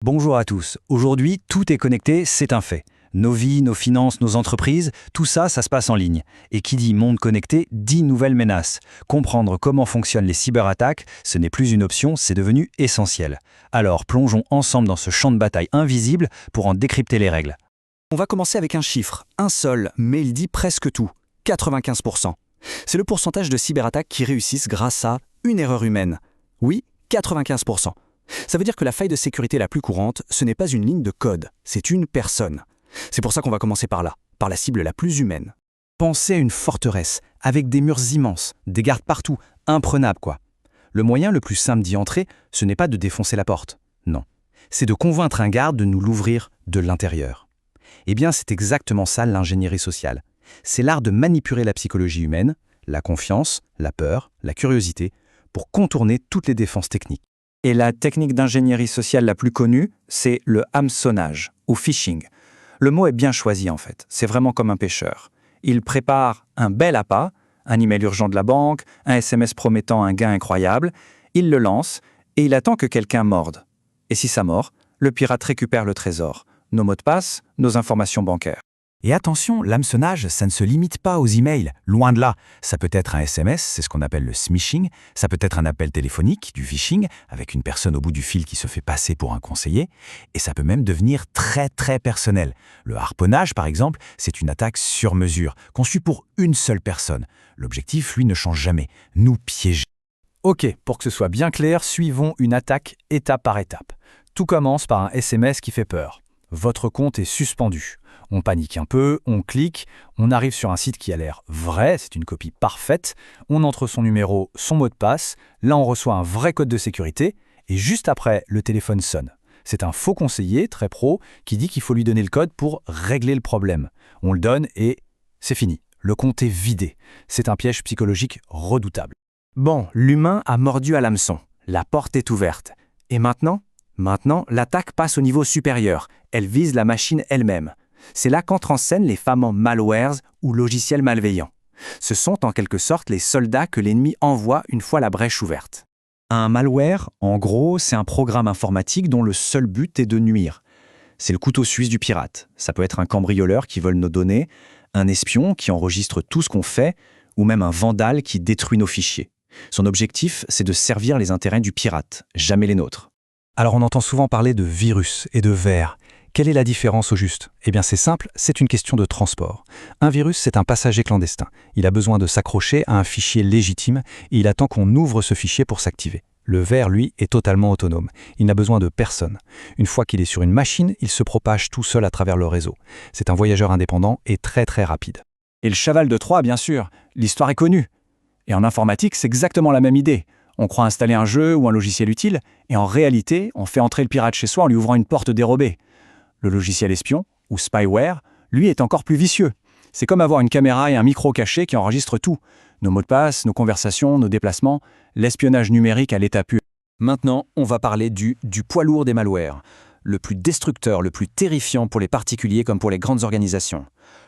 Bonjour à tous. Aujourd'hui, tout est connecté, c'est un fait. Nos vies, nos finances, nos entreprises, tout ça, ça se passe en ligne. Et qui dit monde connecté, dit nouvelles menaces. Comprendre comment fonctionnent les cyberattaques, ce n'est plus une option, c'est devenu essentiel. Alors, plongeons ensemble dans ce champ de bataille invisible pour en décrypter les règles. On va commencer avec un chiffre, un seul, mais il dit presque tout, 95%. C'est le pourcentage de cyberattaques qui réussissent grâce à une erreur humaine. Oui, 95%. Ça veut dire que la faille de sécurité la plus courante, ce n'est pas une ligne de code, c'est une personne. C'est pour ça qu'on va commencer par là, par la cible la plus humaine. Pensez à une forteresse, avec des murs immenses, des gardes partout, imprenables quoi. Le moyen le plus simple d'y entrer, ce n'est pas de défoncer la porte, non. C'est de convaincre un garde de nous l'ouvrir de l'intérieur. Eh bien, c'est exactement ça l'ingénierie sociale. C'est l'art de manipuler la psychologie humaine, la confiance, la peur, la curiosité, pour contourner toutes les défenses techniques. Et la technique d'ingénierie sociale la plus connue, c'est le hameçonnage, ou phishing. Le mot est bien choisi en fait, c'est vraiment comme un pêcheur. Il prépare un bel appât, un email urgent de la banque, un SMS promettant un gain incroyable, il le lance et il attend que quelqu'un morde. Et si ça mord, le pirate récupère le trésor, nos mots de passe, nos informations bancaires. Et attention, l'hameçonnage, ça ne se limite pas aux emails, loin de là. Ça peut être un SMS, c'est ce qu'on appelle le smishing, ça peut être un appel téléphonique, du phishing, avec une personne au bout du fil qui se fait passer pour un conseiller, et ça peut même devenir très personnel. Le harponnage, par exemple, c'est une attaque sur mesure, conçue pour une seule personne. L'objectif, lui, ne change jamais, nous piéger. Ok, pour que ce soit bien clair, suivons une attaque étape par étape. Tout commence par un SMS qui fait peur. Votre compte est suspendu. On panique un peu, on clique, on arrive sur un site qui a l'air vrai, c'est une copie parfaite, on entre son numéro, son mot de passe, là on reçoit un vrai code de sécurité, et juste après, le téléphone sonne. C'est un faux conseiller, très pro, qui dit qu'il faut lui donner le code pour régler le problème. On le donne et c'est fini. Le compte est vidé. C'est un piège psychologique redoutable. Bon, l'humain a mordu à l'hameçon. La porte est ouverte. Et maintenant, l'attaque passe au niveau supérieur. Elle vise la machine elle-même. C'est là qu'entrent en scène les fameux malwares ou logiciels malveillants. Ce sont en quelque sorte les soldats que l'ennemi envoie une fois la brèche ouverte. Un malware, en gros, c'est un programme informatique dont le seul but est de nuire. C'est le couteau suisse du pirate. Ça peut être un cambrioleur qui vole nos données, un espion qui enregistre tout ce qu'on fait, ou même un vandale qui détruit nos fichiers. Son objectif, c'est de servir les intérêts du pirate, jamais les nôtres. Alors on entend souvent parler de virus et de vers. Quelle est la différence au juste? Eh bien c'est simple, c'est une question de transport. Un virus, c'est un passager clandestin. Il a besoin de s'accrocher à un fichier légitime et il attend qu'on ouvre ce fichier pour s'activer. Le vers, lui, est totalement autonome. Il n'a besoin de personne. Une fois qu'il est sur une machine, il se propage tout seul à travers le réseau. C'est un voyageur indépendant et très rapide. Et le cheval de Troie, bien sûr. L'histoire est connue. Et en informatique, c'est exactement la même idée. On croit installer un jeu ou un logiciel utile, et en réalité, on fait entrer le pirate chez soi en lui ouvrant une porte dérobée. Le logiciel espion, ou spyware, lui est encore plus vicieux. C'est comme avoir une caméra et un micro caché qui enregistrent tout. Nos mots de passe, nos conversations, nos déplacements, l'espionnage numérique à l'état pur. Maintenant, on va parler du poids lourd des malwares. Le plus destructeur, le plus terrifiant pour les particuliers comme pour les grandes organisations.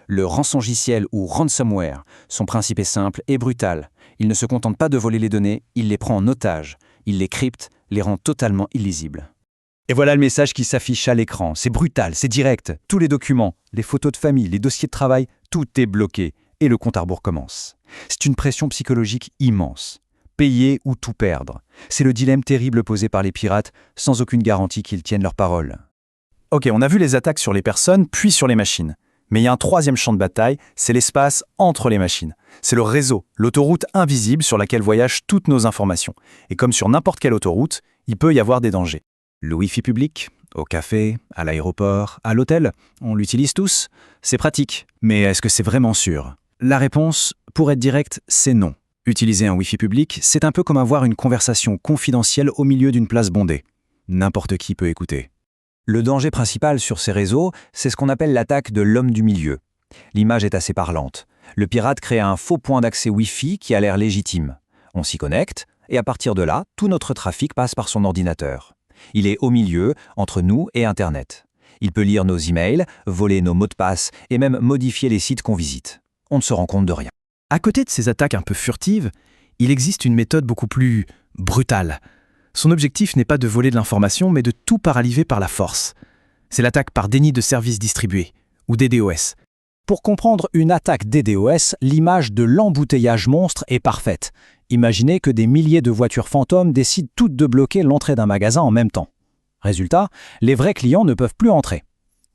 Le rançongiciel ou ransomware. Son principe est simple et brutal. Il ne se contente pas de voler les données, il les prend en otage. Il les crypte, les rend totalement illisibles. Et voilà le message qui s'affiche à l'écran. C'est brutal, c'est direct. Tous les documents, les photos de famille, les dossiers de travail, tout est bloqué. Et le compte à rebours commence. C'est une pression psychologique immense. Payer ou tout perdre. C'est le dilemme terrible posé par les pirates, sans aucune garantie qu'ils tiennent leur parole. Ok, on a vu les attaques sur les personnes, puis sur les machines. Mais il y a un troisième champ de bataille, c'est l'espace entre les machines. C'est le réseau, l'autoroute invisible sur laquelle voyagent toutes nos informations. Et comme sur n'importe quelle autoroute, il peut y avoir des dangers. Le Wi-Fi public, au café, à l'aéroport, à l'hôtel, on l'utilise tous. C'est pratique, mais est-ce que c'est vraiment sûr? La réponse, pour être directe, c'est non. Utiliser un Wi-Fi public, c'est un peu comme avoir une conversation confidentielle au milieu d'une place bondée. N'importe qui peut écouter. Le danger principal sur ces réseaux, c'est ce qu'on appelle l'attaque de l'homme du milieu. L'image est assez parlante. Le pirate crée un faux point d'accès Wi-Fi qui a l'air légitime. On s'y connecte, et à partir de là, tout notre trafic passe par son ordinateur. Il est au milieu, entre nous et Internet. Il peut lire nos emails, voler nos mots de passe et même modifier les sites qu'on visite. On ne se rend compte de rien. À côté de ces attaques un peu furtives, il existe une méthode beaucoup plus brutale. Son objectif n'est pas de voler de l'information, mais de tout paralyser par la force. C'est l'attaque par déni de services distribués, ou DDoS. Pour comprendre une attaque DDoS, l'image de l'embouteillage monstre est parfaite. Imaginez que des milliers de voitures fantômes décident toutes de bloquer l'entrée d'un magasin en même temps. Résultat, les vrais clients ne peuvent plus entrer.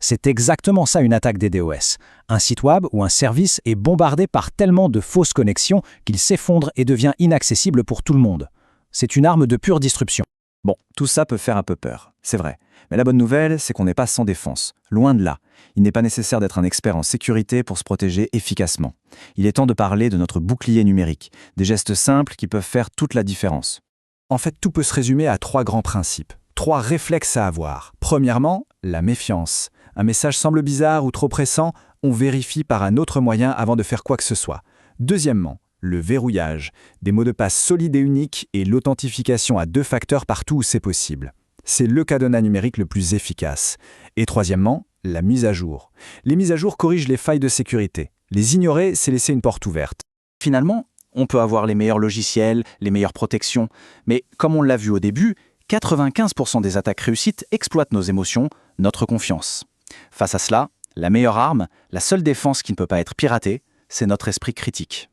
C'est exactement ça une attaque DDoS. Un site web ou un service est bombardé par tellement de fausses connexions qu'il s'effondre et devient inaccessible pour tout le monde. C'est une arme de pure disruption. Bon, tout ça peut faire un peu peur, c'est vrai. Mais la bonne nouvelle, c'est qu'on n'est pas sans défense. Loin de là. Il n'est pas nécessaire d'être un expert en sécurité pour se protéger efficacement. Il est temps de parler de notre bouclier numérique, des gestes simples qui peuvent faire toute la différence. En fait, tout peut se résumer à 3 grands principes, 3 réflexes à avoir. Premièrement, la méfiance. Un message semble bizarre ou trop pressant, on vérifie par un autre moyen avant de faire quoi que ce soit. Deuxièmement, le verrouillage. Des mots de passe solides et uniques et l'authentification à 2 facteurs partout où c'est possible. C'est le cadenas numérique le plus efficace. Et troisièmement, la mise à jour. Les mises à jour corrigent les failles de sécurité. Les ignorer, c'est laisser une porte ouverte. Finalement, on peut avoir les meilleurs logiciels, les meilleures protections, mais comme on l'a vu au début, 95% des attaques réussites exploitent nos émotions, notre confiance. Face à cela, la meilleure arme, la seule défense qui ne peut pas être piratée, c'est notre esprit critique.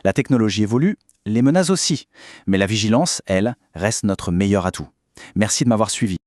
La technologie évolue, les menaces aussi, mais la vigilance, elle, reste notre meilleur atout. Merci de m'avoir suivi.